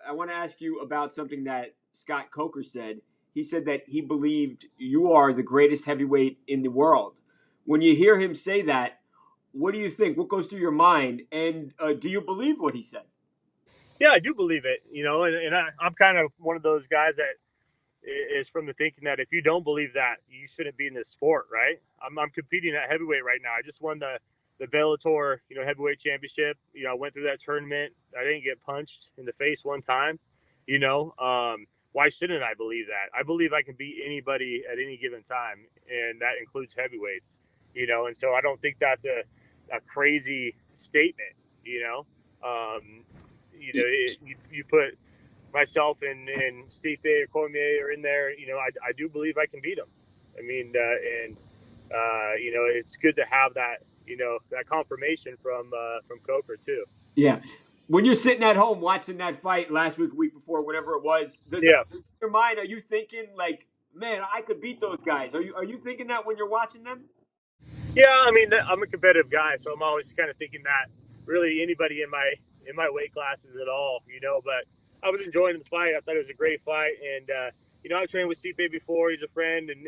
I want to ask you about something that Scott Coker said. He said that he believed you are the greatest heavyweight in the world. When you hear him say that, what do you think? What goes through your mind? And do you believe what he said? Yeah, I do believe it. I'm kind of one of those guys that is from the thinking that if you don't believe that, you shouldn't be in this sport, right? I'm competing at heavyweight right now. I just won the Bellator, heavyweight championship. I went through that tournament. I didn't get punched in the face one time. Why shouldn't I believe that? I believe I can beat anybody at any given time, and that includes heavyweights. And so I don't think that's a crazy statement. You know, um, you put myself and Stipe or Cormier are in there, I do believe I can beat them. I mean, it's good to have that, that confirmation from Coker too. Yeah. When you're sitting at home watching that fight last week, week before, whatever it was, does it Yeah, in your mind? Are you thinking like, man, I could beat those guys? Are you thinking that when you're watching them? yeah. I mean, I'm a competitive guy, so I'm always kind of thinking that really anybody in my weight classes at all, But I was enjoying the fight. I thought it was a great fight, and I trained with Stipe before. He's a friend, and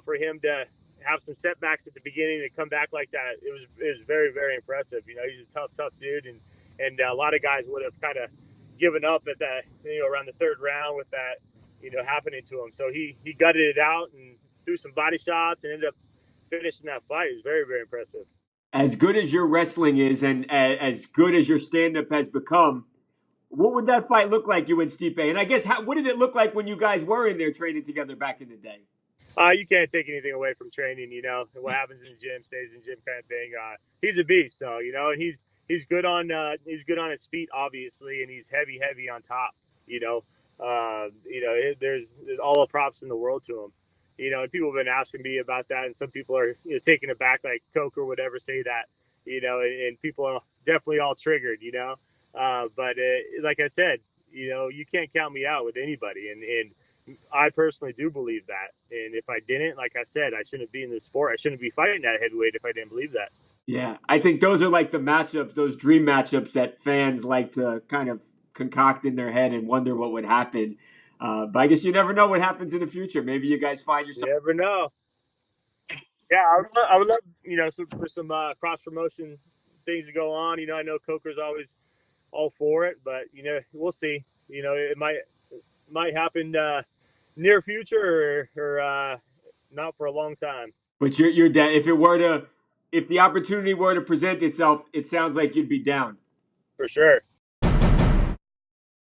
for him to have some setbacks at the beginning and come back like that, it was very very impressive. He's a tough dude, and a lot of guys would have kind of given up at that around the third round with that happening to him. So he gutted it out and threw some body shots and ended up finishing that fight. It was very very impressive. As good as your wrestling is, and as good as your stand-up has become, what would that fight look like, you and Stipe? And I guess, what did it look like when you guys were in there training together back in the day? You can't take anything away from training. What happens in the gym stays in the gym, kind of thing. He's a beast, so and he's good on his feet, obviously, and he's heavy on top. There's all the props in the world to him. And people have been asking me about that, and some people are taking it back, like Coker would ever say that. And people are definitely all triggered. But like I said, you can't count me out with anybody, and I personally do believe that. And if I didn't, like I said, I shouldn't be in this sport. I shouldn't be fighting at heavyweight if I didn't believe that. Yeah, I think those are like the matchups, those dream matchups that fans like to kind of concoct in their head and wonder what would happen. But I guess you never know what happens in the future. Maybe you guys find You yourself. never know. Yeah, I would love, for some cross promotion things to go on. I know Coker's always all for it, but we'll see. It might happen near future or not for a long time. But you're down. If the opportunity were to present itself, it sounds like you'd be down. For sure.